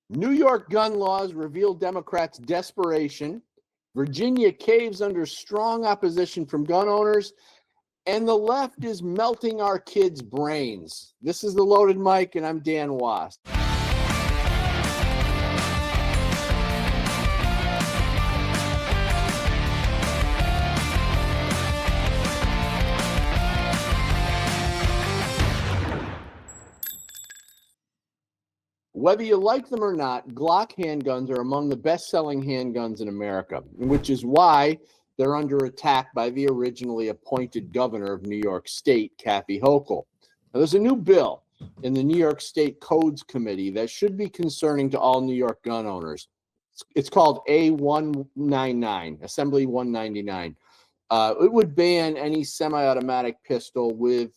New York gun laws reveal Democrats' desperation. Virginia caves under strong opposition from gun owners. And the left is melting our kids' brains. This is The Loaded Mic, and I'm Dan Wass. Whether you like them or not, Glock handguns are among the best-selling handguns in America, which is why they're under attack by the originally appointed governor of New York State, Kathy Hochul. Now, there's a new bill in the New York State Codes Committee that should be concerning to all New York gun owners. It's called A199, Assembly 199. It would ban any semi-automatic pistol with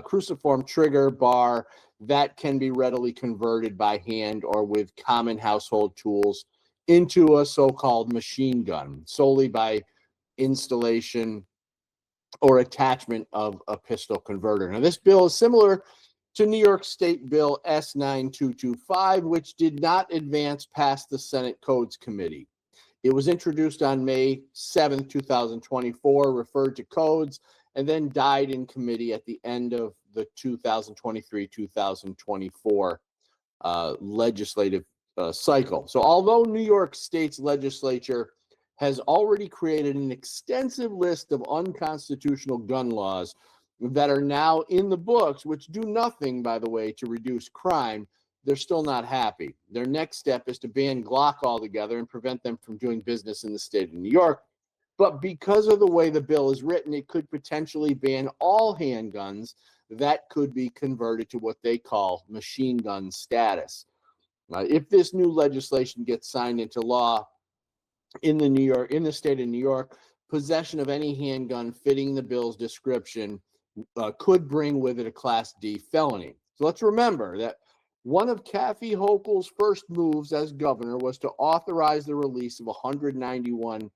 cruciform trigger bar that can be readily converted by hand or with common household tools into a so-called machine gun, solely by installation or attachment of a pistol converter. Now, this bill is similar to New York State Bill S9225, which did not advance past the Senate Codes Committee. It was introduced on May 7, 2024, referred to codes, and then died in committee at the end of the 2023-2024 legislative cycle. So although New York State's legislature has already created an extensive list of unconstitutional gun laws that are now in the books, which do nothing, by the way, to reduce crime, they're still not happy. Their next step is to ban Glock altogether and prevent them from doing business in the state of New York. But because of the way the bill is written, it could potentially ban all handguns that could be converted to what they call machine gun status. If this new legislation gets signed into law in the state of New York, possession of any handgun fitting the bill's description could bring with it a Class D felony. So let's remember that one of Kathy Hochul's first moves as governor was to authorize the release of 191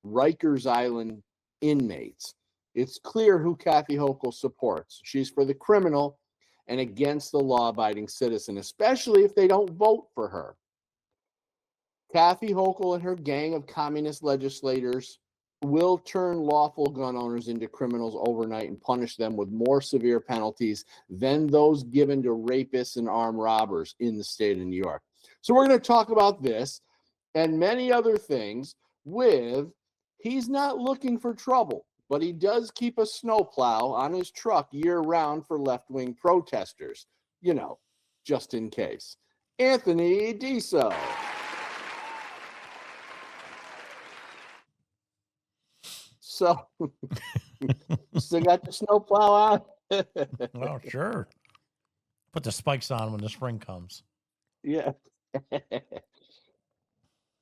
Rikers Island inmates. It's clear who Kathy Hochul supports. She's for the criminal and against the law-abiding citizen, especially if they don't vote for her. Kathy Hochul and her gang of communist legislators will turn lawful gun owners into criminals overnight and punish them with more severe penalties than those given to rapists and armed robbers in the state of New York. So we're going to talk about this and many other things with, he's not looking for trouble, but he does keep a snowplow on his truck year-round for left-wing protesters, just in case. Anthony Diso. So, still got the snowplow on? Well, sure. Put the spikes on when the spring comes. Yeah.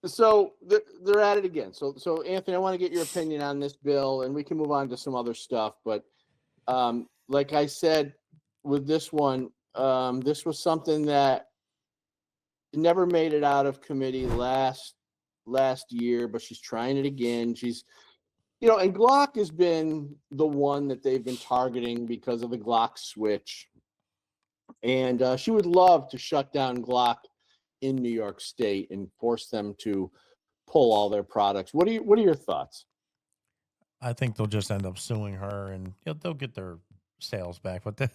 So they're at it again. So Anthony, I want to get your opinion on this bill, and we can move on to some other stuff. But like I said, with this one, this was something that never made it out of committee last year, but she's trying it again. She's, and Glock has been the one that they've been targeting because of the Glock switch, and she would love to shut down Glock in New York State and force them to pull all their products. What are your thoughts? I think they'll just end up suing her, and they'll get their sales back. But the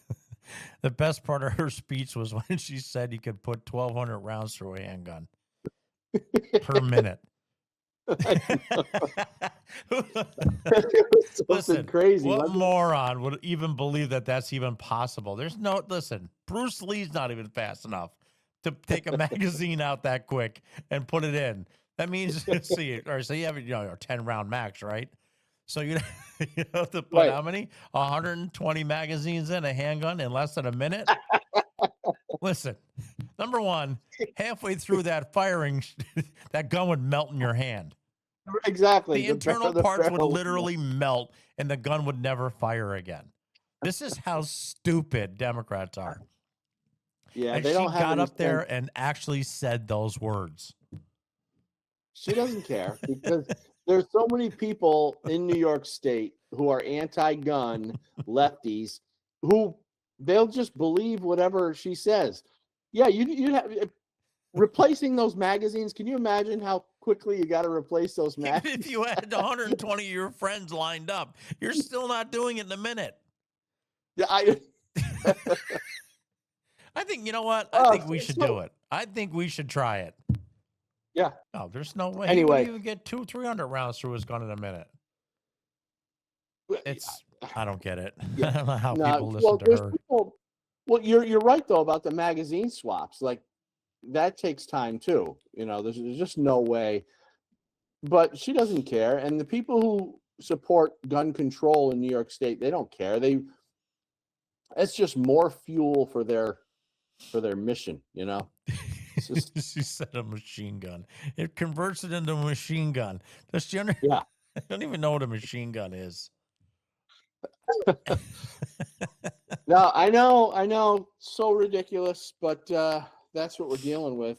best part of her speech was when she said you could put 1,200 rounds through a handgun per minute. Listen, crazy. What moron would even believe that that's even possible? Listen, Bruce Lee's not even fast enough to take a magazine out that quick and put it in. That means, so you have a 10-round max, right? So you have to put how many? 120 magazines in a handgun in less than a minute? Listen, number one, halfway through that firing, that gun would melt in your hand. Exactly. The internal parts would literally melt, and the gun would never fire again. This is how stupid Democrats are. Yeah, and they don't she got up there and actually said those words. She doesn't care because there's so many people in New York State who are anti-gun lefties who they'll just believe whatever she says. Yeah, you have replacing those magazines. Can you imagine how quickly you got to replace those Even magazines? if you had 120 of your friends lined up, you're still not doing it in a minute. Yeah, I think, you know what? I think we should do it. I think we should try it. Yeah. No, there's no way. Anyway. He would even get 200-300 rounds through his gun in a minute. I don't get it. Yeah. I don't know how people listen to her. Well, you're right though about the magazine swaps. Like that takes time too. You know, there's just no way. But she doesn't care, and the people who support gun control in New York State, they don't care. It's just more fuel for their mission. You know. Just, she said a machine gun. It converts it into a machine gun. Does she yeah. I don't even know what a machine gun is. No, I know, so ridiculous, but that's what we're dealing with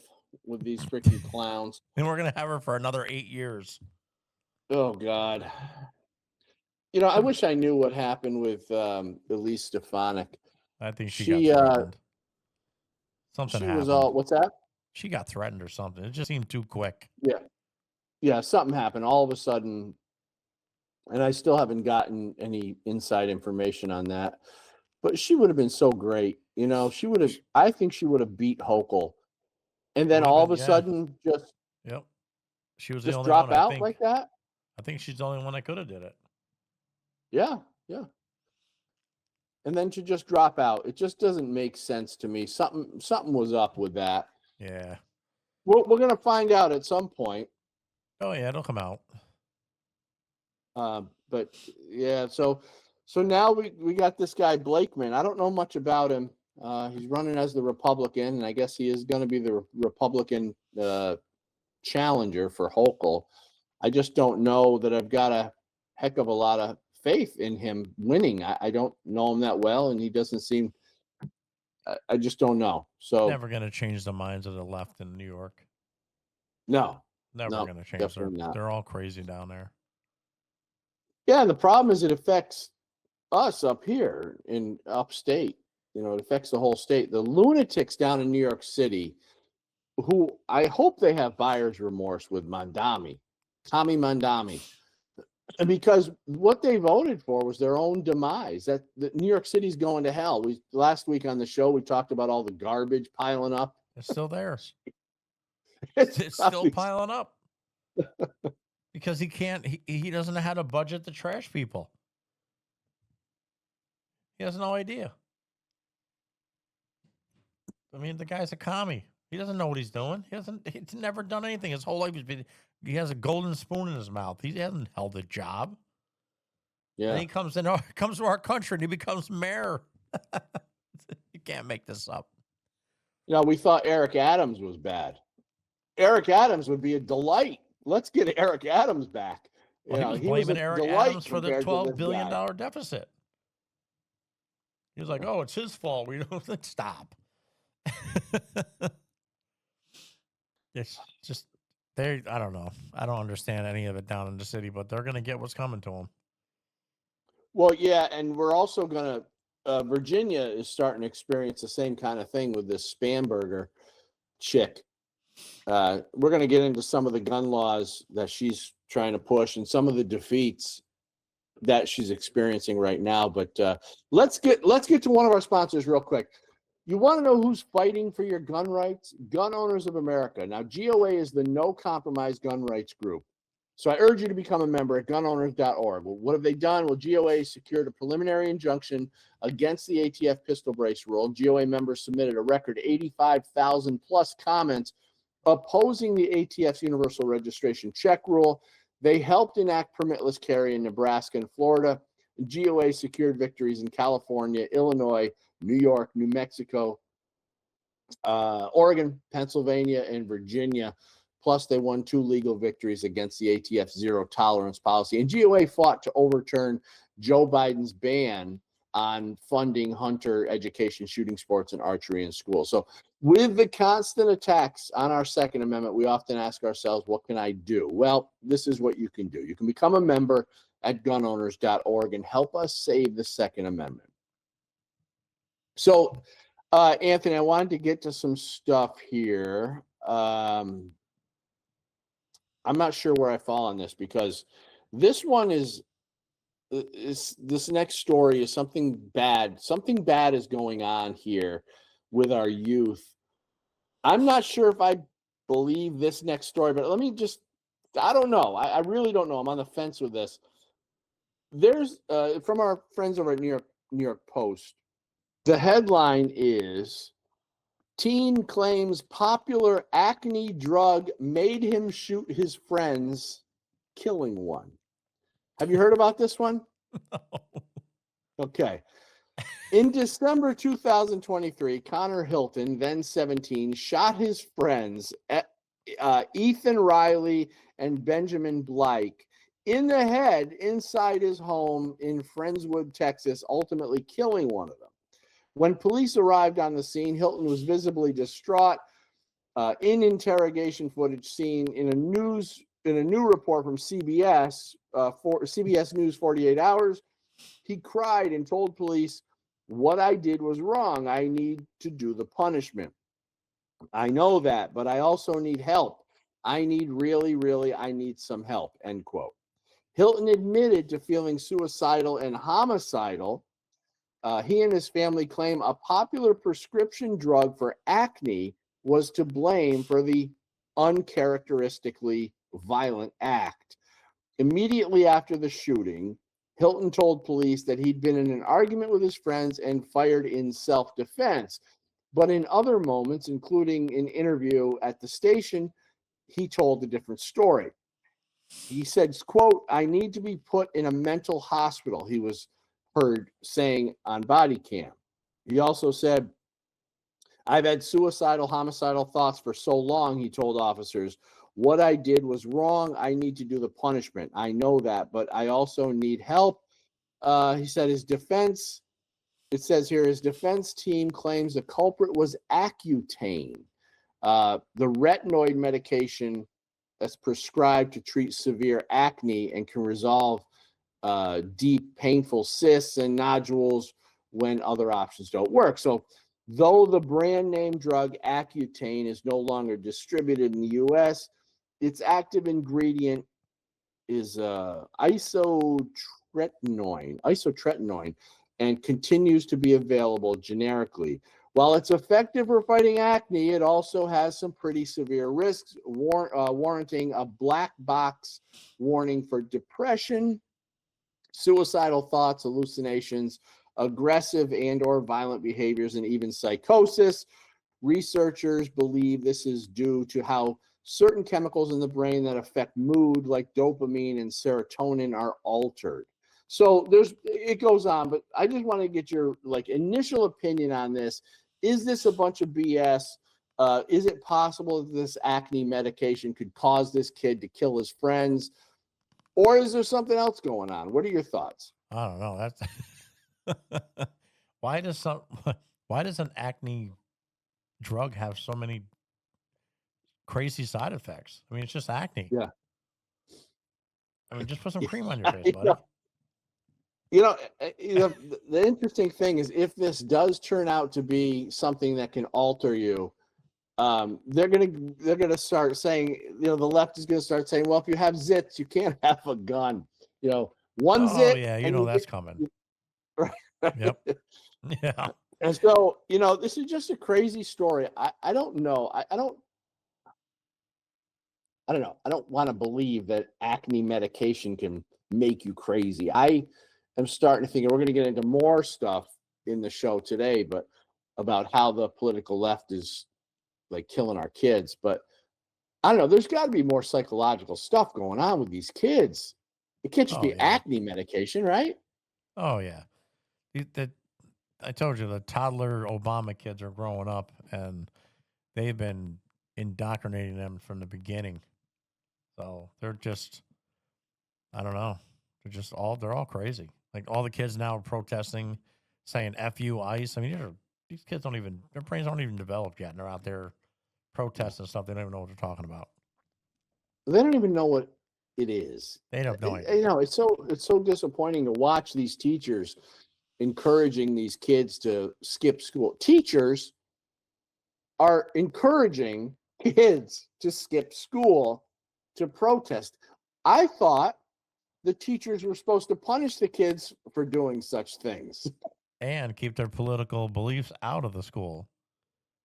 these freaking clowns. And we're gonna have her for another 8 years. Oh God. You know, I wish I knew what happened with Elise Stefanik. I think she got threatened. Something she happened. Was all, what's that? She got threatened or something. It just seemed too quick. Yeah, something happened all of a sudden, and I still haven't gotten any inside information on that. But she would have been so great, you know. I think she would have beat Hochul, and then all of a sudden, she was just the only drop one, out like that. I think she's the only one that could have did it. Yeah. And then to just drop out, it just doesn't make sense to me. Something was up with that. Yeah. We're gonna find out at some point. Oh yeah, it'll come out. But yeah, so now we got this guy Blakeman. I don't know much about him. He's running as the Republican, and I guess he is going to be the Republican challenger for Hochul. I just don't know that I've got a heck of a lot of faith in him winning. I don't know him that well, and he doesn't seem. I just don't know. So never going to change the minds of the left in New York. No, never going to change. They're all crazy down there. Yeah, and the problem is it affects us up here in upstate. You know, it affects the whole state. The lunatics down in New York City, who I hope they have buyer's remorse with Tommy Mondami, because what they voted for was their own demise. That New York City's going to hell. Last week on the show we talked about all the garbage piling up. It's still there. It's still piling up. Because he can't, he doesn't know how to budget the trash people. He has no idea. I mean, the guy's a commie. He doesn't know what he's doing. He's never done anything. His whole life he has a golden spoon in his mouth. He hasn't held a job. Yeah. And he comes to our country and he becomes mayor. You can't make this up. You know, we thought Eric Adams was bad. Eric Adams would be a delight. Let's get Eric Adams back. Well, he was blaming Eric Adams for the $12 billion deficit. He was like, "Oh, it's his fault. We don't stop." It's just I don't know. I don't understand any of it down in the city, but they're going to get what's coming to them. Well, yeah, and we're also going to Virginia is starting to experience the same kind of thing with this Spamberger chick. We're going to get into some of the gun laws that she's trying to push and some of the defeats that she's experiencing right now. But let's get to one of our sponsors real quick. You want to know who's fighting for your gun rights? Gun Owners of America. Now, GOA is the no compromise gun rights group. So I urge you to become a member at gunowners.org. Well, what have they done? Well, GOA secured a preliminary injunction against the ATF pistol brace rule. GOA members submitted a record 85,000 plus comments opposing the ATF's universal registration check rule. They helped enact permitless carry in Nebraska and Florida. GOA secured victories in California, Illinois, New York, New Mexico, Oregon, Pennsylvania, and Virginia. Plus, they won 2 legal victories against the ATF zero tolerance policy. And GOA fought to overturn Joe Biden's ban on funding hunter education, shooting sports, and archery in schools. So with the constant attacks on our Second Amendment, we often ask ourselves, what can I do? Well, this is what you can do. You can become a member at gunowners.org and help us save the Second Amendment. So, Anthony, I wanted to get to some stuff here. I'm not sure where I fall on this, because this one is this next story is something bad. Something bad is going on here with our youth. I'm not sure if I believe this next story, but let me just, I don't know. I really don't know. I'm on the fence with this. There's from our friends over at New York Post. The headline is, teen claims popular acne drug made him shoot his friends, killing one. Have you heard about this one? Okay. In December 2023, Connor Hilton, then 17, shot his friends, Ethan Riley and Benjamin Blake, in the head inside his home in Friendswood, Texas, ultimately killing one of them. When police arrived on the scene, Hilton was visibly distraught. In interrogation footage seen in a new report from CBS, CBS News 48 Hours, he cried and told police, "What I did was wrong. I need to do the punishment. I know that, but I also need help. I need I need some help," end quote. Hilton admitted to feeling suicidal and homicidal. He and his family claim a popular prescription drug for acne was to blame for the uncharacteristically violent act. Immediately after the shooting, Hilton told police that he'd been in an argument with his friends and fired in self-defense. But in other moments, including an interview at the station, he told a different story. He said, quote, "I need to be put in a mental hospital," he was heard saying on body cam. He also said, "I've had suicidal, homicidal thoughts for so long," he told officers. "What I did was wrong. I need to do the punishment. I know that, but I also need help." He said his defense, it says here, his defense team claims the culprit was Accutane, the retinoid medication that's prescribed to treat severe acne and can resolve deep, painful cysts and nodules when other options don't work. So, though the brand name drug Accutane is no longer distributed in the U.S., its active ingredient is isotretinoin, and continues to be available generically. While it's effective for fighting acne, it also has some pretty severe risks, warranting a black box warning for depression, suicidal thoughts, hallucinations, aggressive and or violent behaviors, and even psychosis. Researchers believe this is due to how certain chemicals in the brain that affect mood, like dopamine and serotonin, are altered. So it goes on, but I just want to get your initial opinion on this. Is this a bunch of BS? Is it possible that this acne medication could cause this kid to kill his friends? Or is there something else going on? What are your thoughts? I don't know. That's why does an acne drug have so many crazy side effects? I mean, it's just acne. Yeah. I mean, just put some cream on your face, buddy. The interesting thing is, if this does turn out to be something that can alter you, they're gonna start saying, the left is gonna start saying, well, if you have zits, you can't have a gun. One zit. Oh yeah, that's coming. Right. Yep. Yeah. And so, this is just a crazy story. I don't know. I don't know. I don't want to believe that acne medication can make you crazy. I am starting to think, and we're going to get into more stuff in the show today, but about how the political left is killing our kids. But I don't know. There's got to be more psychological stuff going on with these kids. It can't just be acne medication, right? Oh yeah. I told you the toddler Obama kids are growing up, and they've been indoctrinating them from the beginning. So they're just, I don't know. They're all crazy. Like all the kids now are protesting, saying "F you, ICE." I mean, these kids their brains aren't even developed yet, and they're out there protesting stuff. They don't even know what they're talking about. They don't even know what it is. They have no idea. It's so disappointing to watch these teachers encouraging these kids to skip school. Teachers are encouraging kids to skip school to protest. I thought the teachers were supposed to punish the kids for doing such things. And keep their political beliefs out of the school.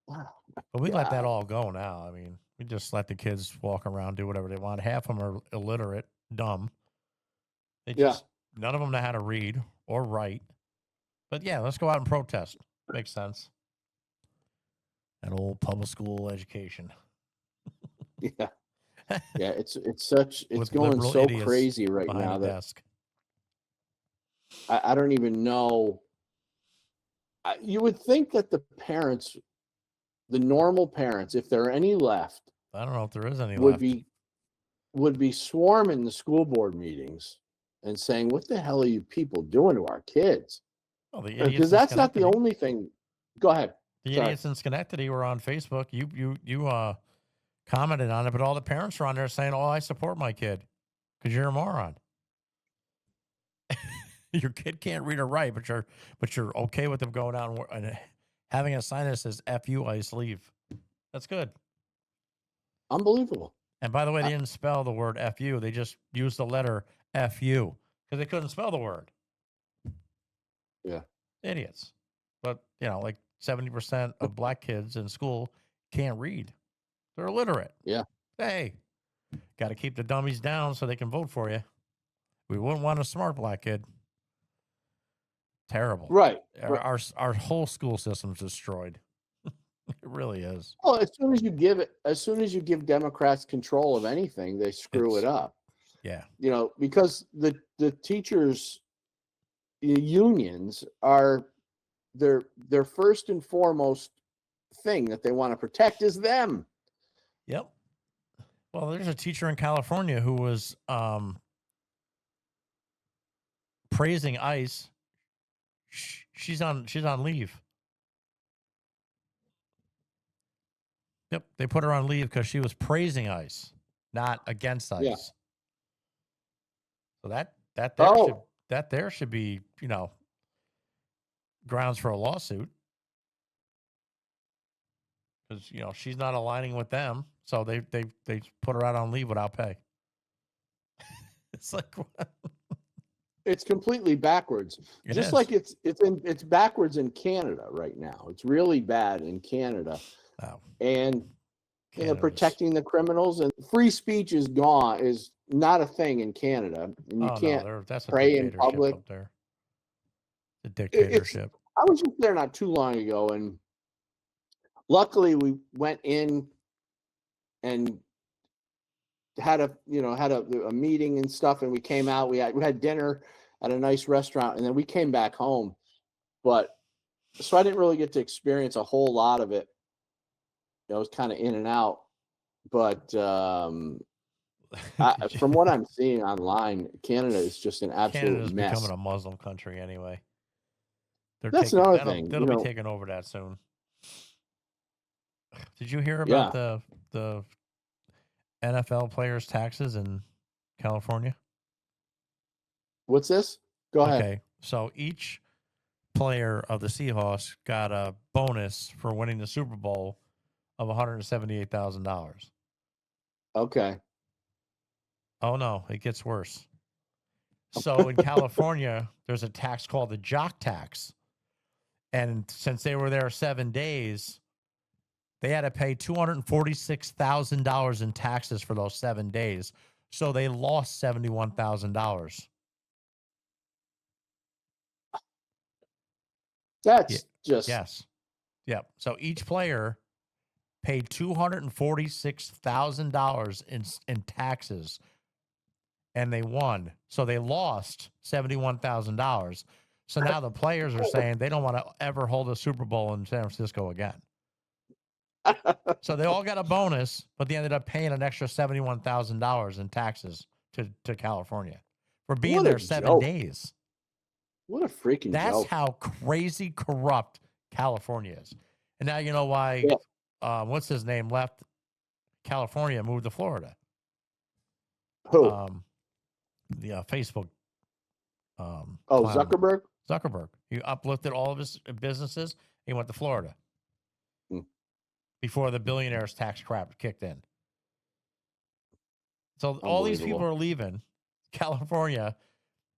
Wow. But we let that God. all go now. I mean, we just let the kids walk around, do whatever they want. Half of them are illiterate, dumb. They just, none of them know how to read or write. But yeah, let's go out and protest. Makes sense. That old public school education. Yeah. Yeah, it's With going liberal so idiots crazy right behind now a that desk. I don't even know. You would think that the parents, the normal parents, if there are any left, I don't know if there is any would left. be swarming the school board meetings and saying, "What the hell are you people doing to our kids?" Well, the idiots Because in that's not the Schenectady. only thing. Go ahead. The Sorry. idiots in Schenectady were on Facebook. You commented on it, but all the parents are on there saying, "Oh, I support my kid," because you're a moron. Your kid can't read or write, but you're okay with them going out and having a sign that says "F you, ice leave." That's good. Unbelievable. And by the way, they didn't spell the word "F you." They just used the letter "F you" because they couldn't spell the word. Yeah. Idiots. But like 70% of black kids in school can't read. They're illiterate. Yeah. Hey, got to keep the dummies down so they can vote for you. We wouldn't want a smart black kid. Terrible. Right. Our whole school system's destroyed. It really is. Well, as soon as you give Democrats control of anything, they screw it up. Yeah. Because the teachers unions are their first and foremost thing that they want to protect is them. Yep. Well, there's a teacher in California who was praising ICE. She's on leave. Yep, they put her on leave because she was praising ICE, not against ICE. Yeah. So that there should be grounds for a lawsuit because she's not aligning with them, so they put her out on leave without pay. It's like what? It's completely backwards. Just like it's backwards in Canada right now. It's really bad in Canada. Oh. And protecting the criminals and free speech is not a thing in Canada. And you can't that's a pray in public up there. The dictatorship. I was just there not too long ago, and luckily we went in and had a meeting and stuff, and we came out. We had dinner at a nice restaurant, and then we came back home. But so I didn't really get to experience a whole lot of it. I was kind of in and out, but from what I'm seeing online, Canada is just an absolute mess. Becoming a Muslim country anyway. That's another thing. That'll be taking over that soon. Did you hear about the NFL players' taxes in California? What's this? Go ahead. Okay, so each player of the Seahawks got a bonus for winning the Super Bowl of $178,000. Okay. Oh no, it gets worse. So in California, there's a tax called the jock tax. And since they were there 7 days, they had to pay $246,000 in taxes for those 7 days. So they lost $71,000. That's just yes. Yep. So each player paid $246,000 in taxes, and they won. So they lost $71,000. So now the players are saying they don't want to ever hold a Super Bowl in San Francisco again. So they all got a bonus, but they ended up paying an extra $71,000 in taxes to California for being there 7 days. What a freaking That's joke. how crazy corrupt California is. And now you know why, what's his name, left California, moved to Florida. Who? The Facebook. Zuckerberg? Zuckerberg. He uplifted all of his businesses. He went to Florida. before the billionaires tax crap kicked in. So all these people are leaving California,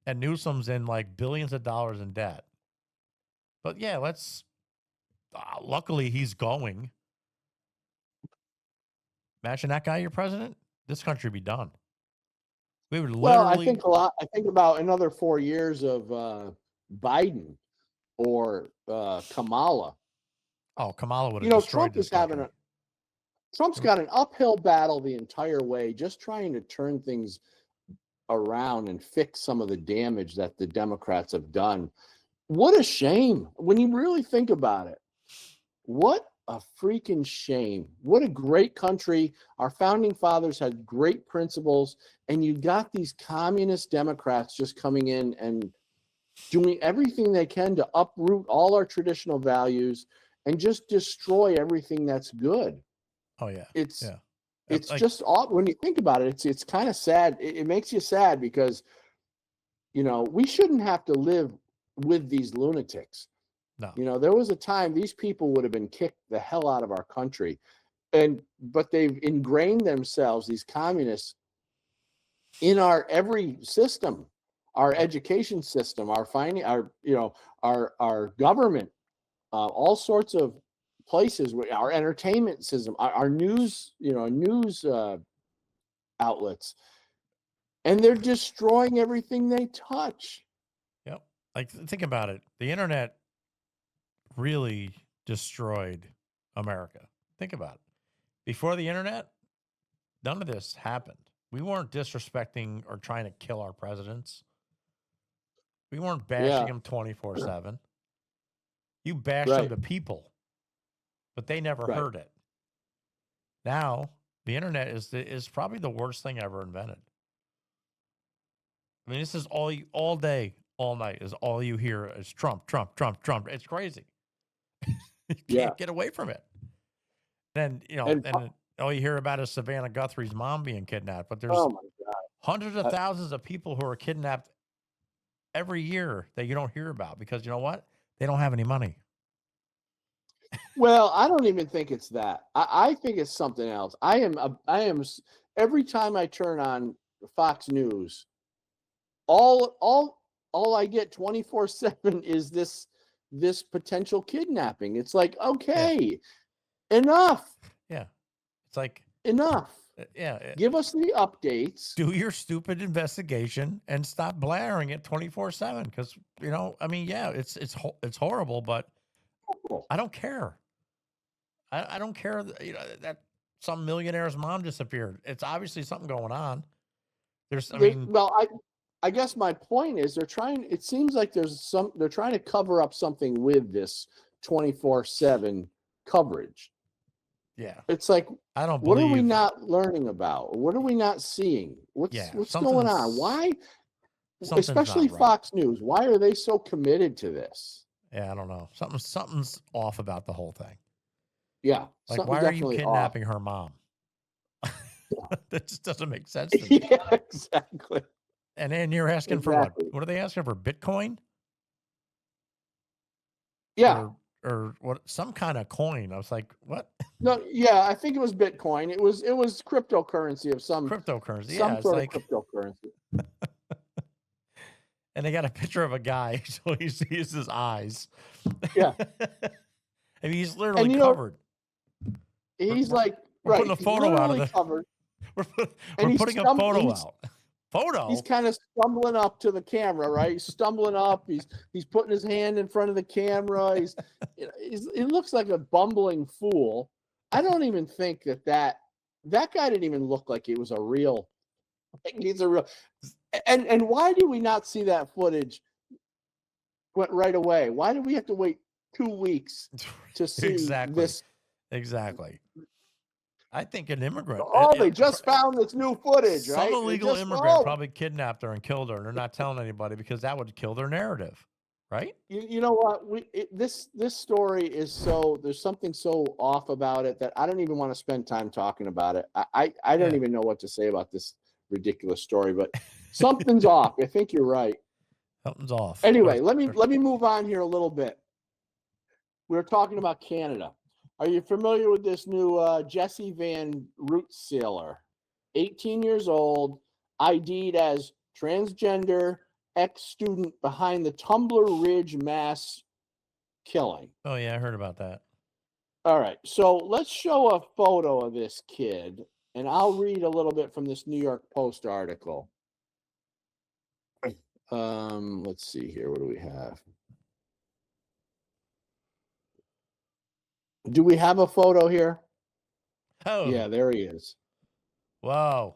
and Newsom's in like billions of dollars in debt. But yeah, luckily he's going. Imagine that guy your president. This country would be done. We would literally. Well, I think about another 4 years of Biden or Kamala. Oh, Kamala would have destroyed this country. Trump's got an uphill battle the entire way, just trying to turn things around and fix some of the damage that the Democrats have done. What a shame when you really think about it. What a freaking shame. What a great country. Our founding fathers had great principles, and you got these communist Democrats just coming in and doing everything they can to uproot all our traditional values and just destroy everything that's good. Oh yeah. It's like, just when you think about it, it's kind of sad. It makes you sad because, you know, we shouldn't have to live with these lunatics. No. You know, there was a time these people would have been kicked the hell out of our country. But they've ingrained themselves, these communists, in our every system, our education system, our government, all sorts of places, our entertainment system, our news, outlets, and they're destroying everything they touch. Yep. Like, think about it. The internet really destroyed America. Think about it. Before the internet, none of this happened. We weren't disrespecting or trying to kill our presidents. We weren't bashing them 24/7. You bashed them to people, but they never heard it. Now, the internet is probably the worst thing ever invented. I mean, this is all day, all night is all you hear is Trump, Trump, Trump, Trump. It's crazy. You can't get away from it. Then, and all you hear about is Savannah Guthrie's mom being kidnapped. But there's hundreds of thousands of people who are kidnapped every year that you don't hear about because you know what? They don't have any money. Well, I don't even think it's that. I think it's something else. I am every time I turn on Fox News, all I get 24/7 is this potential kidnapping. It's like, okay, enough. Yeah. It's like enough. Yeah. Give us the updates. Do your stupid investigation and stop blaring it 24/7 because, it's horrible, but I don't care. I don't care that some millionaire's mom disappeared. It's obviously something going on. I guess my point is it seems like they're trying to cover up something with this 24/7 coverage. Yeah. It's like, what are we not learning about? What are we not seeing? What's going on? Why, especially Fox News, why are they so committed to this? Yeah, I don't know. Something's off about the whole thing. Yeah. Like, why are you kidnapping her mom? That just doesn't make sense to me. Yeah, exactly. And then you're asking for what? What are they asking for? Bitcoin? Yeah. Or what? Some kind of coin. I was like, what? No, yeah, I think it was Bitcoin. It was cryptocurrency of some cryptocurrency. Some sort of cryptocurrency. And they got a picture of a guy, so he sees his eyes. Yeah. I mean, he's literally covered. He's we're putting a photo out of the covered. We're putting a photo out. Photo. He's kind of stumbling up to the camera, right? He's stumbling up. He's putting his hand in front of the camera. He looks like a bumbling fool. I don't even think that guy didn't even look like he was a real. He's a real. And why do we not see that footage right away? Why do we have to wait 2 weeks to see this? Exactly. I think an immigrant. They just found this new footage, right? Some illegal immigrant probably kidnapped her and killed her, and they're not telling anybody because that would kill their narrative, right? You know what? This story is there's something so off about it that I don't even want to spend time talking about it. I don't even know what to say about this ridiculous story, but something's off. I think you're right. Something's off. Anyway, let me move on here a little bit. We're talking about Canada. Are you familiar with this new Jesse Van Rootsealer? 18 years old, ID'd as transgender ex-student behind the Tumbler Ridge mass killing. Oh, yeah, I heard about that. All right, so let's show a photo of this kid, and I'll read a little bit from this New York Post article. Let's see here. What do we have? Do we have a photo here? Oh, Yeah, there he is. wow.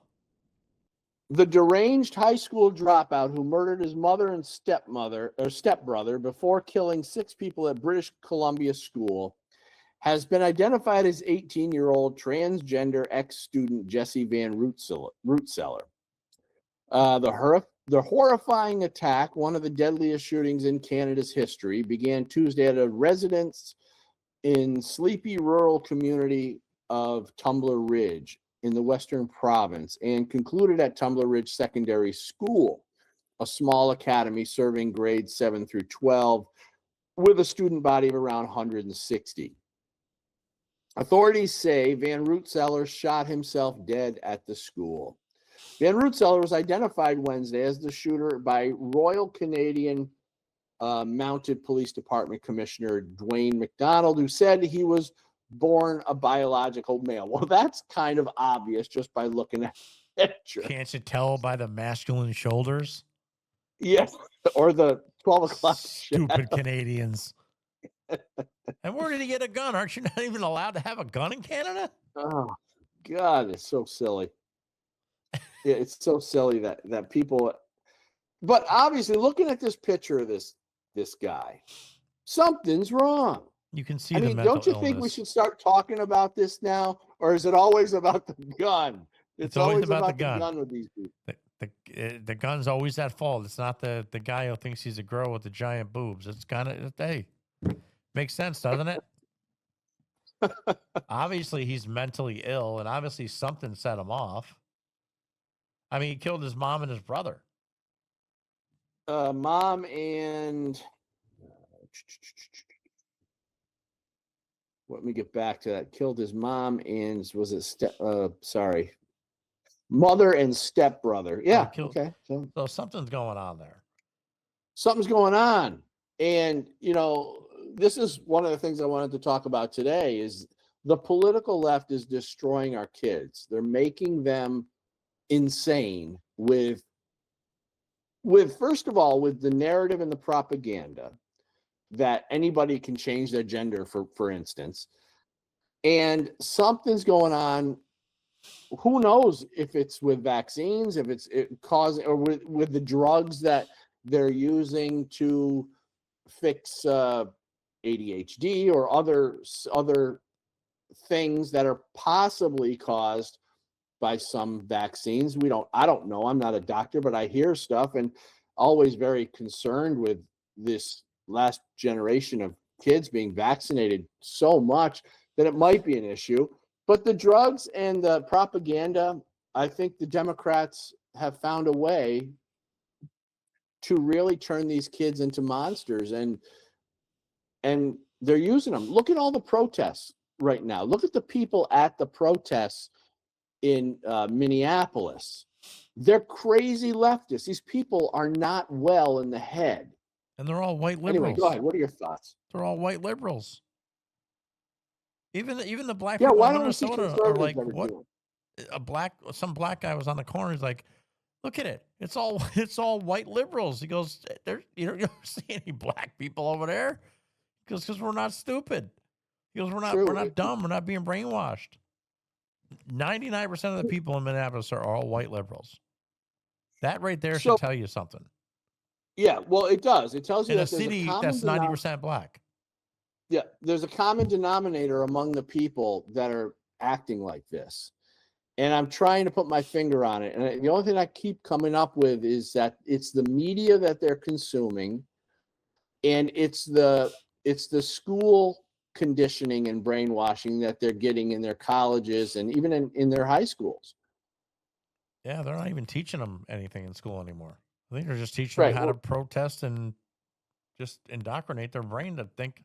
The deranged high school dropout who murdered his mother and stepbrother before killing 6 people at British Columbia School has been identified as 18-year-old transgender ex-student Jesse Van Rootsealer. The horrifying attack, one of the deadliest shootings in Canada's history, began Tuesday at a residence in sleepy rural community of Tumbler Ridge in the Western Province and concluded at Tumbler Ridge Secondary School, a small academy serving grades 7 through 12 with a student body of around 160. Authorities say Van Rootsealer shot himself dead at the school. Van Rootsealer was identified Wednesday as the shooter by Royal Canadian Mounted Police Department Commissioner Dwayne McDonald, who said he was born a biological male. Well, that's kind of obvious just by looking at the picture. Can't you tell by the masculine shoulders? Yes, or the 12 o'clock Stupid Canadians. And where did he get a gun? Aren't you not even allowed to have a gun in Canada? Oh, God, it's so silly. Yeah, it's so silly that people. But obviously, looking at this picture of this guy, something's wrong. You can see I the mean, mental don't you think we should start talking about this now, or is it always about the gun? It's always about the gun with these people. The gun's always at fault. It's not the guy who thinks he's a girl with the giant boobs. It's kind of, hey, makes sense, doesn't it? Obviously, he's mentally ill, and obviously something set him off. I mean, he killed his mom and his brother. Mom and let me get back to that. Killed his mom and was it mother and stepbrother. Yeah. Okay. So something's going on there. Something's going on. And, this is one of the things I wanted to talk about today is the political left is destroying our kids. They're making them insane with first of all, with the narrative and the propaganda that anybody can change their gender, for instance. And something's going on. Who knows if it's with vaccines, if it's causing, or with the drugs that they're using to fix ADHD or other things that are possibly caused by some vaccines. I don't know. I'm not a doctor, but I hear stuff and always very concerned with this last generation of kids being vaccinated so much that it might be an issue. But the drugs and the propaganda, I think the Democrats have found a way to really turn these kids into monsters, and they're using them. Look at all the protests right now. Look at the people at the protests in Minneapolis. They're crazy leftists. These people are not well in the head. And they're all white liberals. Anyway, go ahead. What are your thoughts? They're all white liberals. Even the black Yeah, people why in don't we see Minnesota are like, conservatives what? doing? Some black guy was on the corner. He's like, look at it. It's all white liberals. He goes, you don't see any black people over there. Because we're not stupid. He goes, we're not dumb. We're not being brainwashed. 99% of the people in Minneapolis are all white liberals. That right there should tell you something. Yeah, well, it does. It tells you in that a city that's 90% black. Yeah, there's a common denominator among the people that are acting like this. And I'm trying to put my finger on it. And the only thing I keep coming up with is that it's the media that they're consuming, and it's the school conditioning and brainwashing that they're getting in their colleges and even in their high schools. Yeah, they're not even teaching them anything in school anymore. I think they're just teaching them how to protest and just indoctrinate their brain to think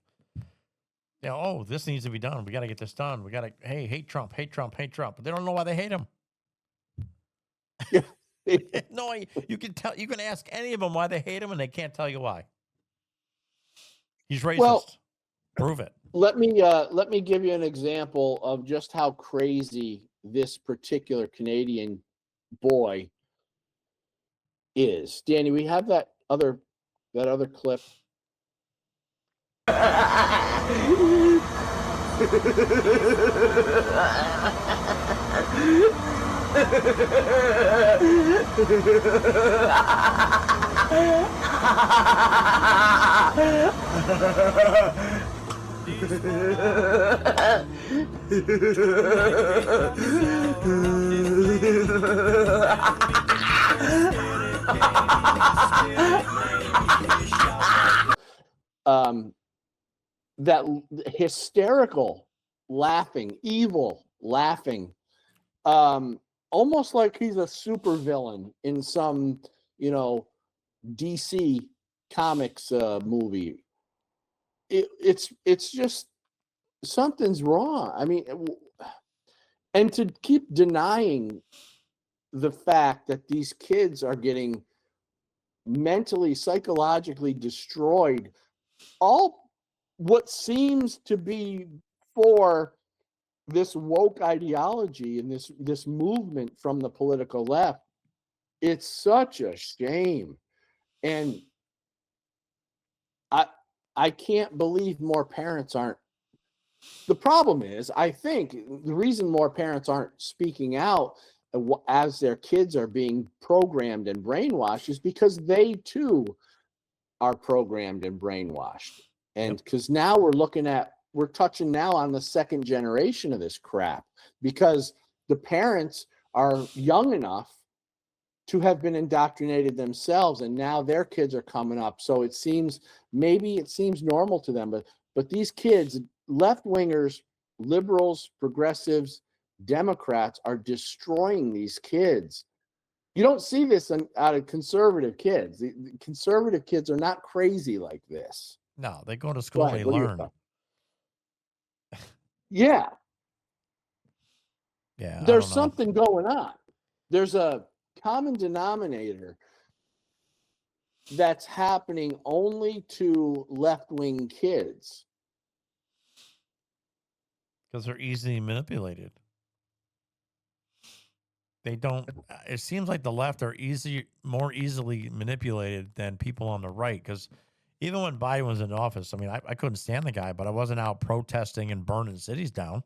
Oh, this needs to be done. We got to get this done. We got to, hey, hate Trump, hate Trump, hate Trump. But they don't know why they hate him. Yeah. No, you can ask any of them why they hate him, and they can't tell you why. He's racist. Well, prove it. Let me give you an example of just how crazy this particular Canadian boy is. Danny, we have that other clip. That hysterical laughing, evil laughing, almost like he's a supervillain in some, DC comics movie. It's just something's wrong. I mean, and to keep denying the fact that these kids are getting mentally, psychologically destroyed, all what seems to be for this woke ideology and this movement from the political left, it's such a shame. And I can't believe more parents aren't. The problem is, I think the reason more parents aren't speaking out as their kids are being programmed and brainwashed is because they too are programmed and brainwashed. And because now we're touching now on the second generation of this crap, because the parents are young enough to have been indoctrinated themselves, and now their kids are coming up. So it seems normal to them, but these kids, left-wingers, liberals, progressives, Democrats, are destroying these kids. You don't see this out of conservative kids. The conservative kids are not crazy like this. No, they go to school and they learn. Yeah. Yeah. There's something going on. There's a common denominator that's happening only to left-wing kids. Because they're easily manipulated. They don't. It seems like the left are more easily manipulated than people on the right. Because even when Biden was in office, I mean, I couldn't stand the guy, but I wasn't out protesting and burning cities down.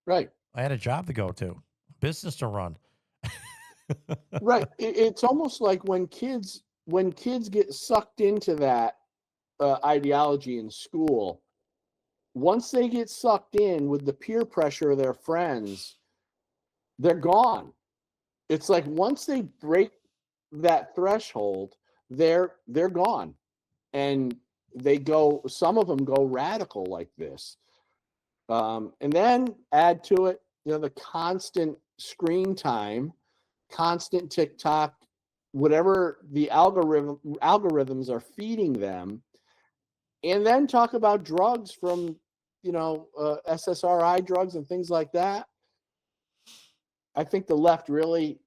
Right. I had a job to go to, business to run. Right. It's almost like when kids get sucked into that ideology in school, once they get sucked in with the peer pressure of their friends, they're gone. It's like once they break that threshold, they're gone. And some of them go radical like this. And then add to it, the constant screen time, constant TikTok, whatever the algorithms are feeding them. And then talk about drugs from, SSRI drugs and things like that. I think the left really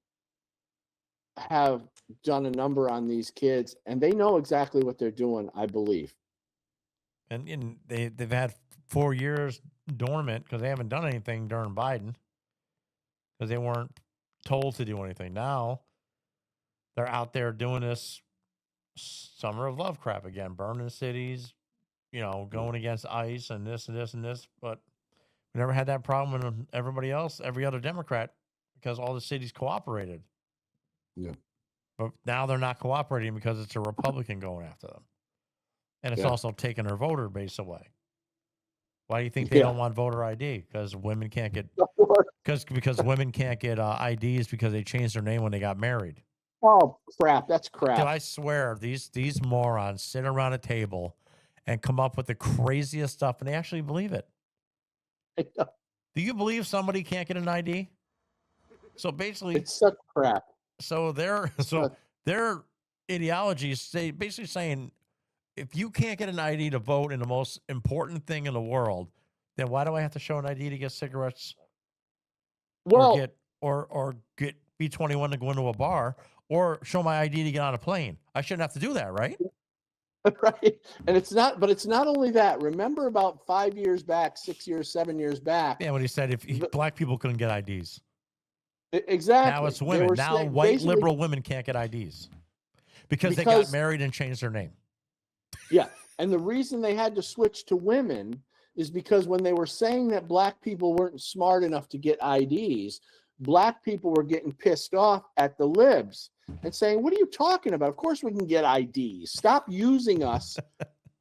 have done a number on these kids, and they know exactly what they're doing, I believe. And they've had 4 years dormant because they haven't done anything during Biden, because they weren't told to do anything. Now they're out there doing this summer of love crap again, burning cities, going against ICE and this and this and this. But we never had that problem with everybody else, every other Democrat, because all the cities cooperated. Yeah. But now they're not cooperating because it's a Republican going after them. And it's also taking their voter base away. Why do you think they don't want voter ID? Because women can't get because women can't get IDs because they changed their name when they got married. Oh crap! That's crap. Dude, I swear these morons sit around a table and come up with the craziest stuff, and they actually believe it. Do you believe somebody can't get an ID? So basically, it's such crap. So their ideology is basically saying, if you can't get an ID to vote in the most important thing in the world, then why do I have to show an ID to get cigarettes? Well, or get B21 to go into a bar, or show my ID to get on a plane. I shouldn't have to do that, right? right. And it's not only that. Remember about 5 years back, 6 years, 7 years back. Yeah, when he said black people couldn't get IDs. Exactly. Now it's women. Now white liberal women can't get IDs because they got married and changed their name. Yeah. And the reason they had to switch to women is because when they were saying that black people weren't smart enough to get IDs, black people were getting pissed off at the libs and saying, what are you talking about? Of course we can get IDs. Stop using us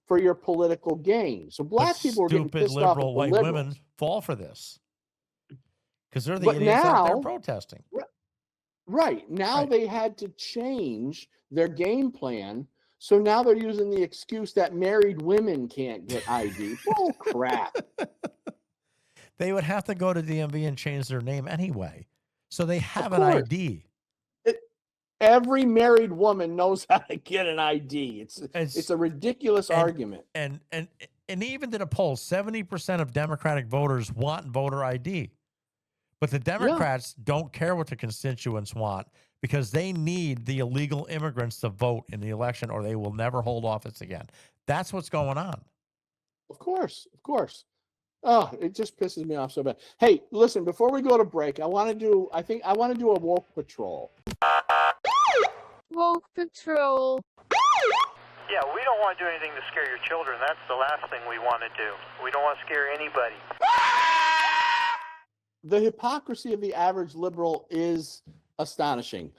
for your political gain. So black people were getting pissed off at the white liberals. Women fall for this because they're the idiots out there protesting. Right. Now they had to change their game plan. So now they're using the excuse that married women can't get ID. Bull crap. They would have to go to DMV and change their name anyway. So they have an ID. Every married woman knows how to get an ID. It's a ridiculous argument. And even to the polls, 70% of Democratic voters want voter ID. But the Democrats don't care what the constituents want because they need the illegal immigrants to vote in the election or they will never hold office again. That's what's going on. Of course. Oh, it just pisses me off so bad. Hey, listen, before we go to break, I want to do a woke patrol. Woke patrol. Yeah, we don't want to do anything to scare your children. That's the last thing we want to do. We don't want to scare anybody. The hypocrisy of the average liberal is astonishing.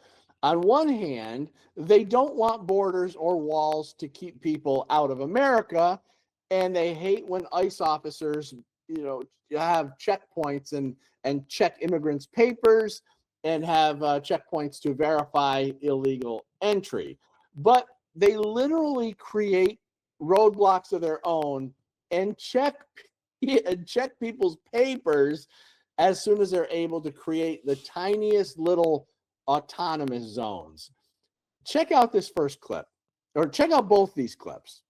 On one hand, they don't want borders or walls to keep people out of America, and they hate when ICE officers, have checkpoints and check immigrants' papers and have checkpoints to verify illegal entry. But they literally create roadblocks of their own and check people's papers as soon as they're able to create the tiniest little autonomous zones. Check out this first clip, or check out both these clips.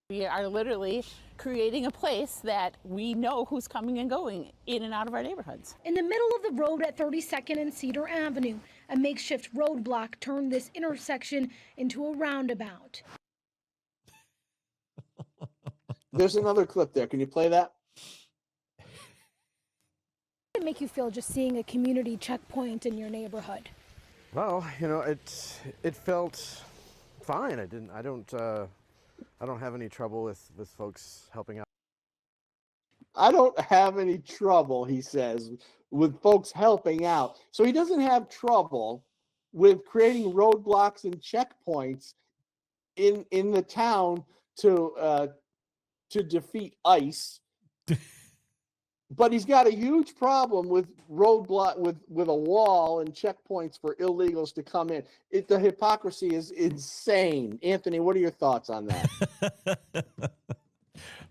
We are literally creating a place that we know who's coming and going in and out of our neighborhoods. In the middle of the road at 32nd and Cedar Avenue, a makeshift roadblock turned this intersection into a roundabout. There's another clip there. Can you play that? How did it make you feel just seeing a community checkpoint in your neighborhood? Well, it felt fine. I don't have any trouble with folks helping out. I don't have any trouble, he says, with folks helping out. So he doesn't have trouble with creating roadblocks and checkpoints in the town to defeat ICE. But he's got a huge problem with roadblock with a wall and checkpoints for illegals to come in. The hypocrisy is insane. Anthony, what are your thoughts on that?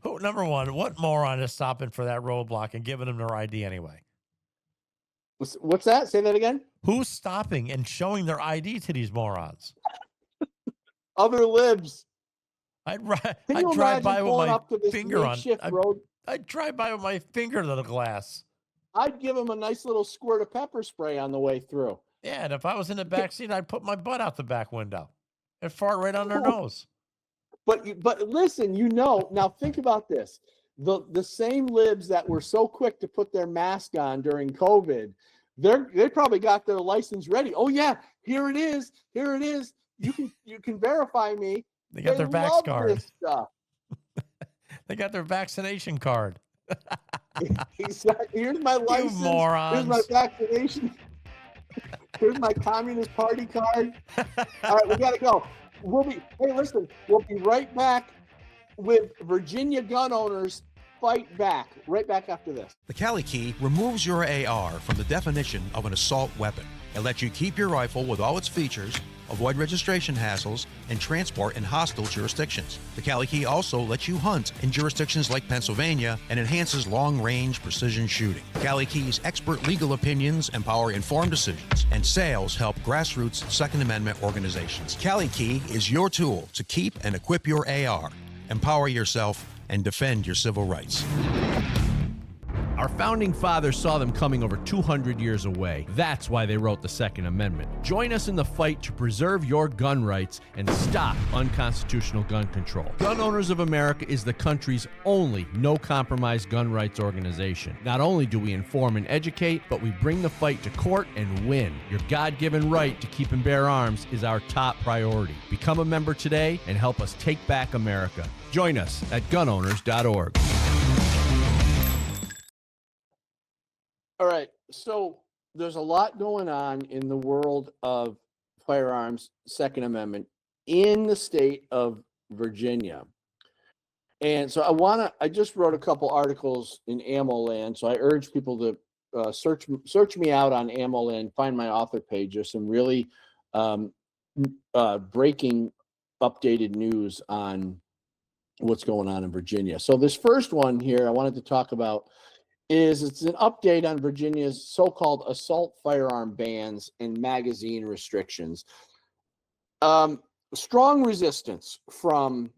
Number one, what moron is stopping for that roadblock and giving them their ID anyway? What's that? Say that again. Who's stopping and showing their ID to these morons? Other libs. I'd drive by with my finger on. I'd drive by with my finger to the glass. I'd give him a nice little squirt of pepper spray on the way through. Yeah, and if I was in the back seat, I'd put my butt out the back window and fart right on their nose. But listen, now think about this. The same libs that were so quick to put their mask on during COVID, they probably got their license ready. Oh yeah, here it is. You can verify me. They got their vax card. This stuff. They got their vaccination card. Exactly. Here's my license. You morons. Here's my vaccination. Here's my Communist Party card. All right, we got to go. We'll be right back with Virginia gun owners fight back. Right back after this. The Cali Key removes your AR from the definition of an assault weapon. It lets you keep your rifle with all its features avoid registration hassles, and transport in hostile jurisdictions. The Cali Key also lets you hunt in jurisdictions like Pennsylvania and enhances long-range precision shooting. Cali Key's expert legal opinions empower informed decisions, and sales help grassroots Second Amendment organizations. Cali Key is your tool to keep and equip your AR, empower yourself, and defend your civil rights. Our founding fathers saw them coming over 200 years away. That's why they wrote the Second Amendment. Join us in the fight to preserve your gun rights and stop unconstitutional gun control. Gun Owners of America is the country's only no-compromise gun rights organization. Not only do we inform and educate, but we bring the fight to court and win. Your God-given right to keep and bear arms is our top priority. Become a member today and help us take back America. Join us at gunowners.org. All right, so there's a lot going on in the world of firearms, Second Amendment, in the state of Virginia. And so I just wrote a couple articles in Ammo Land, so I urge people to search me out on Ammo Land, find my author page. There's some really breaking, updated news on what's going on in Virginia. So this first one here I wanted to talk about it's an update on Virginia's so-called assault firearm bans and magazine restrictions. Strong resistance from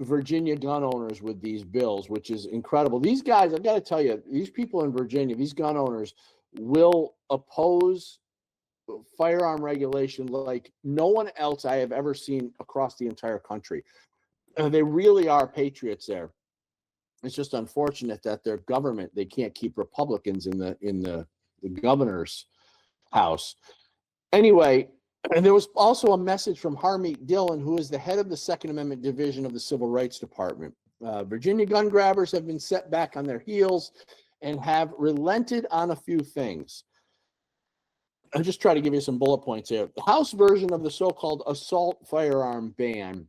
Virginia gun owners with these bills, which is incredible. These guys, I've got to tell you, these people in Virginia, these gun owners will oppose firearm regulation like no one else I have ever seen across the entire country. They really are patriots there. It's just unfortunate that their government, they can't keep Republicans in the governor's house. Anyway, and there was also a message from Harmeet Dillon, who is the head of the Second Amendment Division of the Civil Rights Department. Virginia gun grabbers have been set back on their heels and have relented on a few things. I'll just try to give you some bullet points here. The House version of the so-called assault firearm ban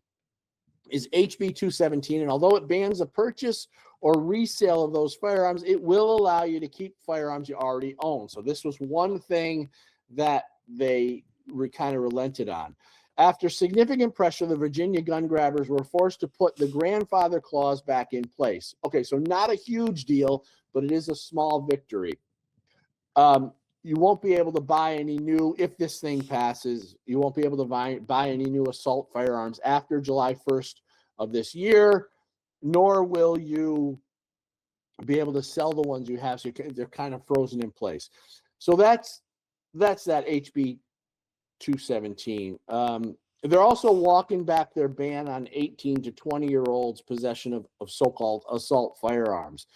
is HB217, and although it bans the purchase or resale of those firearms, it will allow you to keep firearms you already own. So this was one thing that they kind of relented on. After significant pressure, the Virginia gun grabbers were forced to put the grandfather clause back in place. Okay, so not a huge deal, but it is a small victory. You won't be able to buy any new, if this thing passes, you won't be able to buy any new assault firearms after July 1st of this year, nor will you be able to sell the ones you have. So they're kind of frozen in place. So that's that HB 217. They're also walking back their ban on 18 to 20-year-olds possession of so-called assault firearms.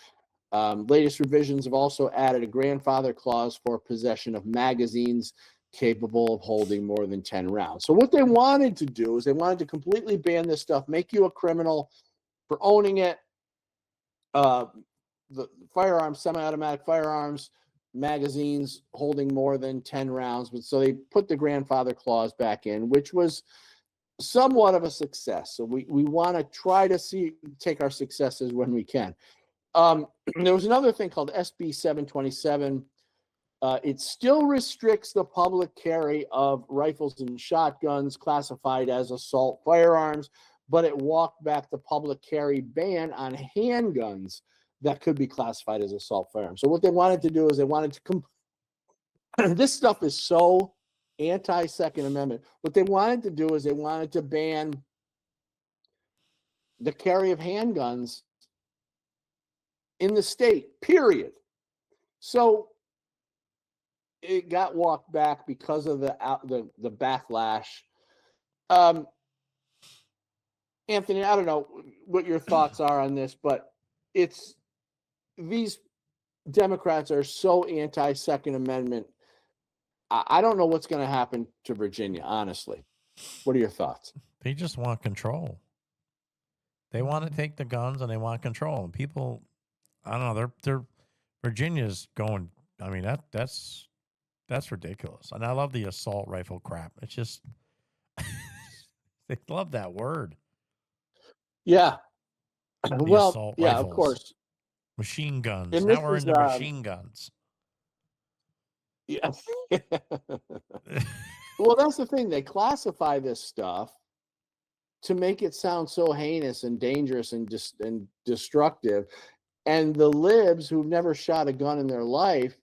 Latest revisions have also added a grandfather clause for possession of magazines capable of holding more than 10 rounds. So what they wanted to do is they wanted to completely ban this stuff, make you a criminal for owning it. The firearms, semi-automatic firearms, magazines holding more than 10 rounds. But so they put the grandfather clause back in, which was somewhat of a success. So we want to try to take our successes when we can. There was another thing called SB 727. It still restricts the public carry of rifles and shotguns classified as assault firearms, but it walked back the public carry ban on handguns that could be classified as assault firearms. So what they wanted to do is they wanted to this stuff is so anti-Second Amendment. What they wanted to do is they wanted to ban the carry of handguns in the state, period. So it got walked back because of the backlash. Anthony, I don't know what your thoughts are on this, but these Democrats are so anti-Second Amendment. I don't know what's going to happen to Virginia, honestly. What are your thoughts? They just want control. They want to take the guns and they want control. And people, I don't know, they're Virginia's going, I mean, that's ridiculous. And I love the assault rifle crap. It's just, they love that word. Yeah. The Well, yeah, rifles. of course. Machine guns. And Now we're this into is, machine guns. Yeah. Well, that's the thing. They classify this stuff to make it sound so heinous and dangerous and destructive. And the libs who've never shot a gun in their life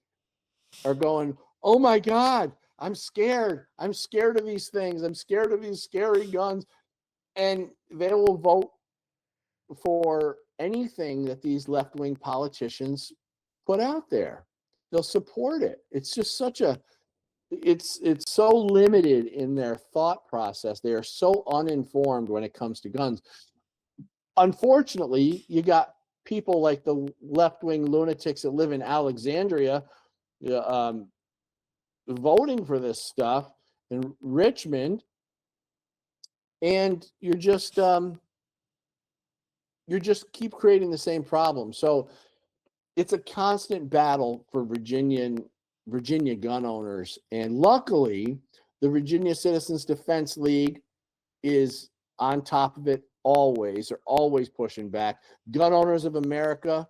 are going, "Oh my God, I'm scared. I'm scared of these things. I'm scared of these scary guns." And they will vote for anything that these left-wing politicians put out there. They'll support it. It's just such a it's so limited in their thought process. They are so uninformed when it comes to guns. Unfortunately, you got people like the left-wing lunatics that live in Alexandria voting for this stuff in Richmond, and you're just keep creating the same problem. So it's a constant battle for Virginia gun owners. And luckily, the Virginia Citizens Defense League is on top of it always. They're always pushing back. Gun Owners of America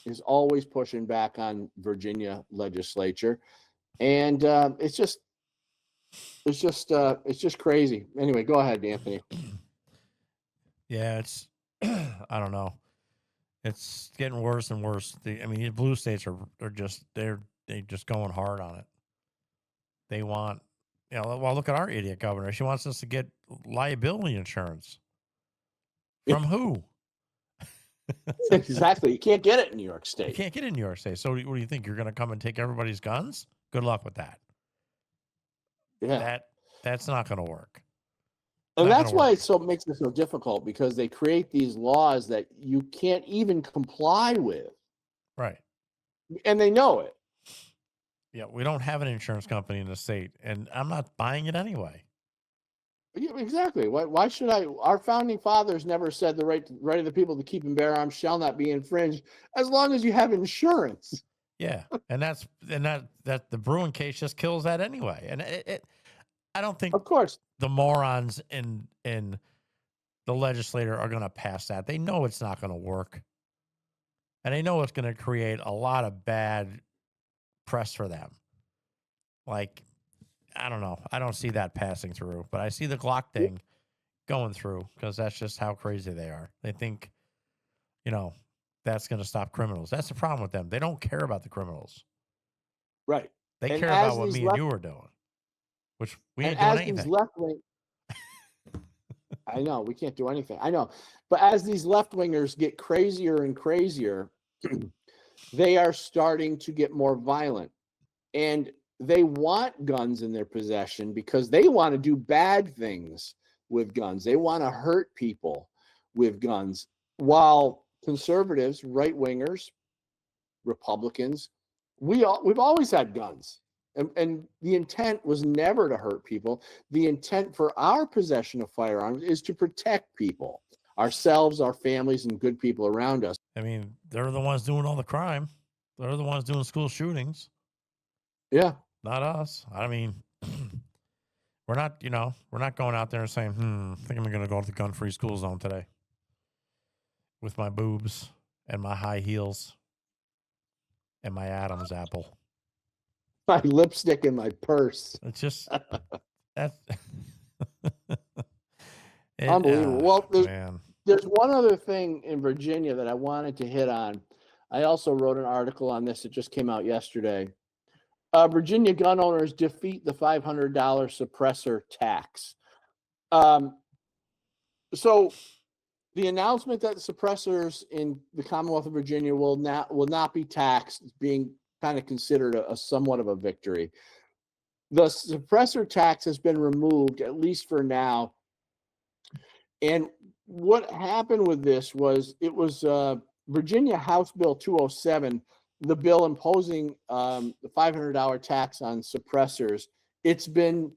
is always pushing back on Virginia legislature. And it's just crazy. Anyway, go ahead, Anthony. Yeah, it's I don't know. It's getting worse and worse. I mean, the blue states are just they're just going hard on it. They want, well, look at our idiot governor. She wants us to get liability insurance. From who? Exactly. You can't get it in New York State. You can't get it in New York State. So what do you think? You're going to come and take everybody's guns? Good luck with that. Yeah. That's not going to work. And that's why it makes it so difficult, because they create these laws that you can't even comply with. Right. And they know it. Yeah, we don't have an insurance company in the state, and I'm not buying it anyway. Yeah, exactly. Why should I? Our founding fathers never said the right of the people to keep and bear arms shall not be infringed as long as you have insurance. Yeah, and that the Bruin case just kills that anyway. And I don't think, of course, the morons in the legislature are going to pass that. They know it's not going to work, and they know it's going to create a lot of bad press for them. Like, I don't know. I don't see that passing through, but I see the Glock thing going through, because that's just how crazy they are. They think, that's going to stop criminals. That's the problem with them. They don't care about the criminals. Right. They care about what me and you are doing, which we ain't doing anything. Left-wing, I know, we can't do anything. I know. But as these left-wingers get crazier and crazier, they are starting to get more violent. And they want guns in their possession because they want to do bad things with guns. They want to hurt people with guns. While conservatives, right-wingers, Republicans, we've always had guns. And the intent was never to hurt people. The intent for our possession of firearms is to protect people, ourselves, our families, and good people around us. I mean, they're the ones doing all the crime. They're the ones doing school shootings. Yeah. Not us. I mean, we're not going out there and saying, I think I'm going to go to the gun-free school zone today with my boobs and my high heels and my Adam's apple. My lipstick in my purse. It's just that's unbelievable. Well, there's one other thing in Virginia that I wanted to hit on. I also wrote an article on this. It just came out yesterday. Virginia gun owners defeat the $500 suppressor tax. So the announcement that suppressors in the Commonwealth of Virginia will not be taxed is being kind of considered a somewhat of a victory. The suppressor tax has been removed, at least for now. And what happened with this was it was Virginia House Bill 207, the bill imposing the $500 tax on suppressors. It's been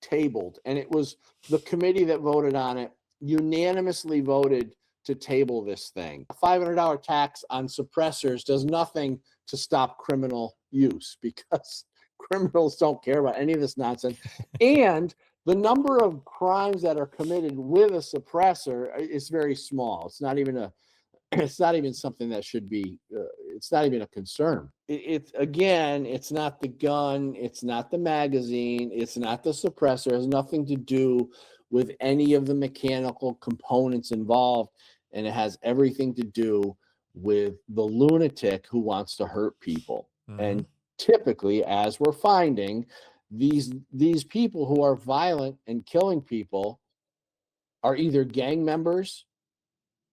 tabled, and it was the committee that voted on it unanimously voted to table this thing. A $500 tax on suppressors does nothing to stop criminal use, because criminals don't care about any of this nonsense. And the number of crimes that are committed with a suppressor is very small. It's not even it's not even something that should be, it's not even a concern. It's again, it's not the gun, it's not the magazine, it's not the suppressor, it has nothing to do with any of the mechanical components involved. And it has everything to do with the lunatic who wants to hurt people. And typically, as we're finding, these people who are violent and killing people are either gang members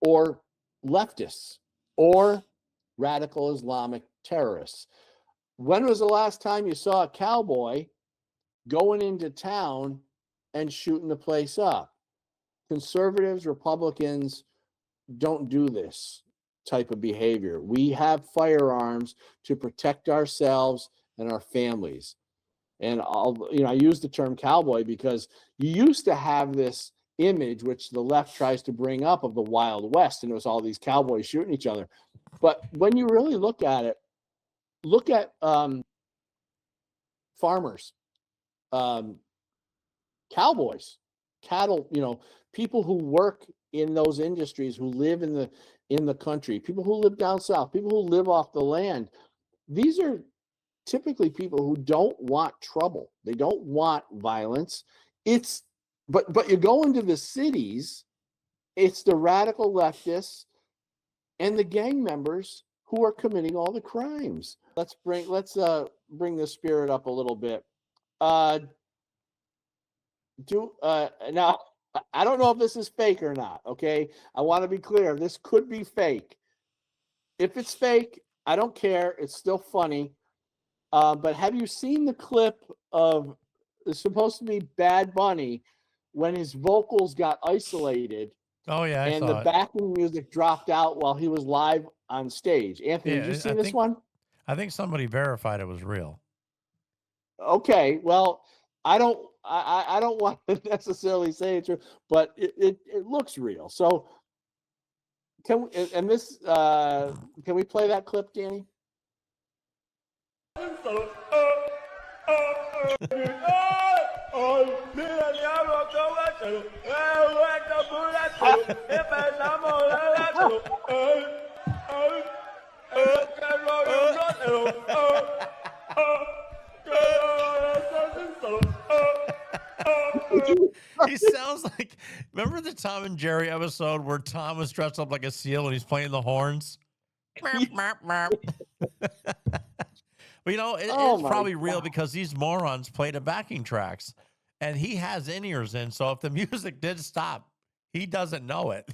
or leftists or radical Islamic terrorists. When was the last time you saw a cowboy going into town and shooting the place up? Conservatives, Republicans don't do this type of behavior. We have firearms to protect ourselves and our families. And I use the term cowboy because you used to have this image, which the left tries to bring up, of the Wild West, and it was all these cowboys shooting each other. But when you really look at it, look at farmers, cowboys, cattle, people who work in those industries, who live in the country, people who live down south, people who live off the land. These are typically people who don't want trouble. They don't want violence. But you go into the cities, it's the radical leftists and the gang members who are committing all the crimes. Let's bring the spirit up a little bit. Now, I don't know if this is fake or not, okay? I want to be clear. This could be fake. If it's fake, I don't care. It's still funny. But have you seen the clip of, it's supposed to be Bad Bunny, when his vocals got isolated? Oh, yeah, I and saw the it. backing music dropped out while he was live on stage. Anthony, did you see this one? I think somebody verified it was real. Okay, well, I don't want to necessarily say it's true, but it looks real. So can we play that clip, Danny? He sounds like, remember the Tom and Jerry episode where Tom was dressed up like a seal and he's playing the horns? But it's probably real because these morons play the backing tracks and he has in-ears in. So if the music did stop, he doesn't know it.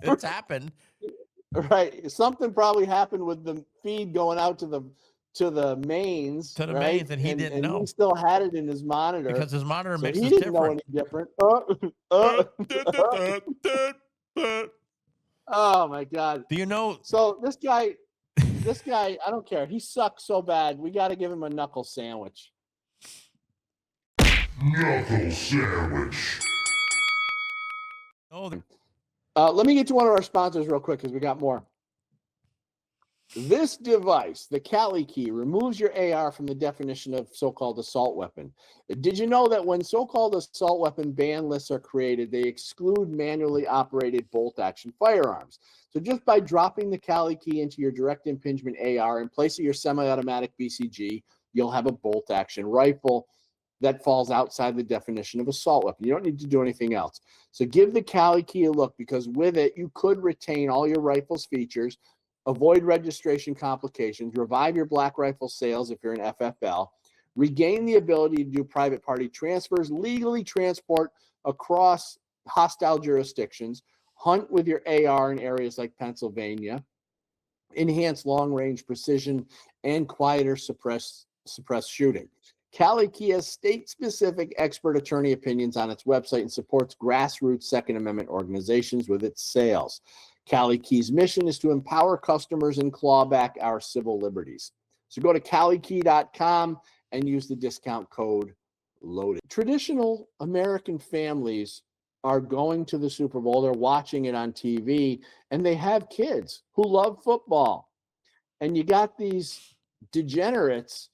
It's happened. Right. Something probably happened with the feed going out to the mains. To the right? mains, and he didn't know. He still had it in his monitor. Because his monitor so mix he is didn't different. know any different. Oh my God. Do you know? So this guy, I don't care. He sucks so bad. We got to give him a knuckle sandwich. Knuckle sandwich. Oh, let me get to one of our sponsors real quick because we got more. This device, the Cali Key, removes your AR from the definition of so-called assault weapon. Did you know that when so-called assault weapon ban lists are created, they exclude manually operated bolt-action firearms? So just by dropping the Cali Key into your direct impingement AR in place of your semi-automatic BCG, you'll have a bolt-action rifle that falls outside the definition of assault weapon. You don't need to do anything else. So give the Cali Key a look, because with it, you could retain all your rifle's features, avoid registration complications, revive your black rifle sales if you're an FFL, regain the ability to do private party transfers, legally transport across hostile jurisdictions, hunt with your AR in areas like Pennsylvania, enhance long-range precision, and quieter suppress shooting. Cali Key has state-specific expert attorney opinions on its website and supports grassroots Second Amendment organizations with its sales. Cali Key's mission is to empower customers and claw back our civil liberties. So go to calikey.com and use the discount code LOADED. Traditional American families are going to the Super Bowl, they're watching it on TV, and they have kids who love football. And you got these degenerates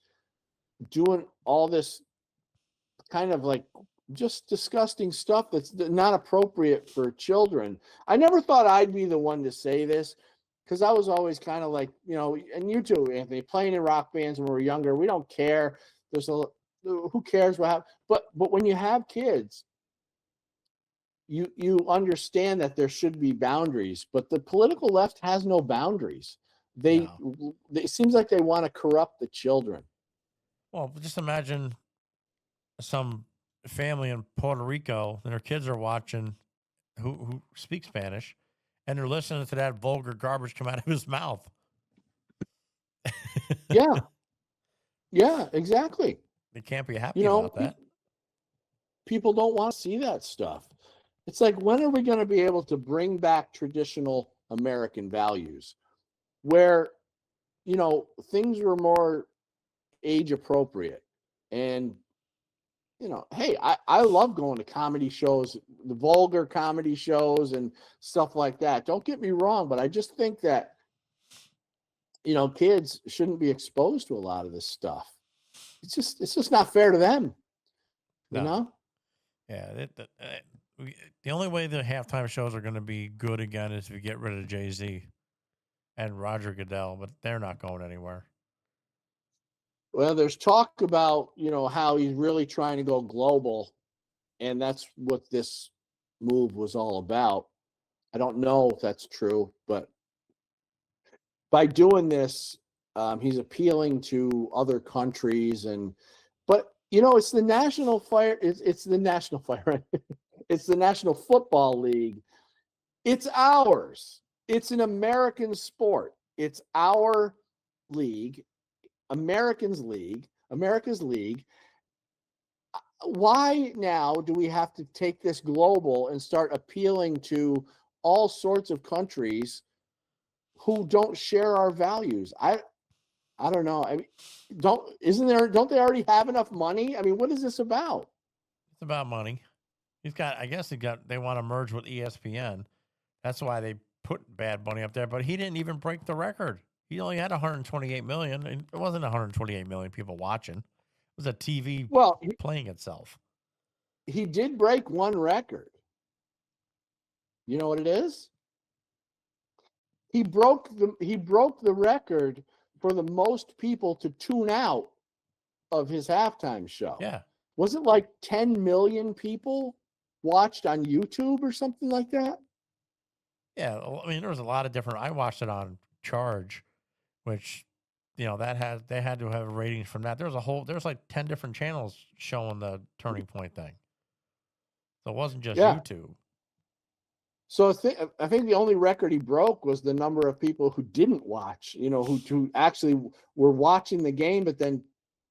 doing all this kind of like just disgusting stuff that's not appropriate for children. I never thought I'd be the one to say this, because I was always kind of like, and you too, Anthony, playing in rock bands when we were younger. We don't care. Who cares what happens? But when you have kids, you understand that there should be boundaries. But the political left has no boundaries. It seems like they want to corrupt the children. Well, just imagine some family in Puerto Rico and their kids are watching who speak Spanish, and they're listening to that vulgar garbage come out of his mouth. Yeah, exactly. They can't be happy about that. People don't want to see that stuff. It's like, when are we going to be able to bring back traditional American values where, things were more age appropriate? And, hey, I love going to comedy shows, the vulgar comedy shows and stuff like that. Don't get me wrong, but I just think that, kids shouldn't be exposed to a lot of this stuff. It's just not fair to them, you know? Yeah. The only way the halftime shows are going to be good again is if you get rid of Jay-Z and Roger Goodell, but they're not going anywhere. Well, there's talk about, how he's really trying to go global, and that's what this move was all about. I don't know if that's true, but by doing this, he's appealing to other countries, but it's the national fire. It's the national fire. It's the National Football League. It's ours. It's an American sport. It's our league, America's league. Why now do we have to take this global and start appealing to all sorts of countries who don't share our values? I don't know. I mean, don't they already have enough money? I mean, what is this about? It's about money. They want to merge with ESPN. That's why they put Bad Bunny up there, but he didn't even break the record. He only had 128 million, and it wasn't 128 million people watching. It was a TV playing itself. He did break one record. You know what it is? He broke the record for the most people to tune out of his halftime show. Yeah. Was it like 10 million people watched on YouTube or something like that? Yeah, I mean, there was a lot of different. I watched it on Charge, which, they had to have ratings from that. There's like 10 different channels showing the Turning Point thing. So it wasn't just YouTube. So I think the only record he broke was the number of people who didn't watch, who actually were watching the game, but then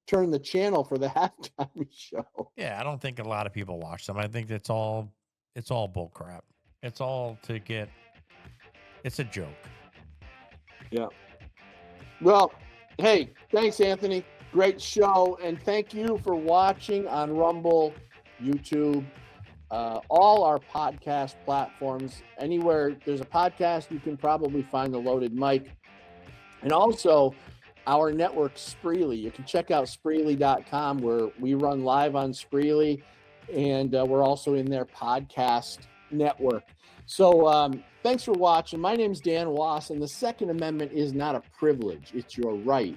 turned the channel for the halftime show. Yeah, I don't think a lot of people watch them. I think it's all bull crap. It's all it's a joke. Yeah. Well, hey, thanks, Anthony. Great show. And thank you for watching on Rumble, YouTube, all our podcast platforms. Anywhere there's a podcast, you can probably find the Loaded Mic. And also our network, Spreely. You can check out Spreely.com, where we run live on Spreely, and we're also in their podcast network. So thanks for watching. My name's Dan Wass, and the Second Amendment is not a privilege. It's your right.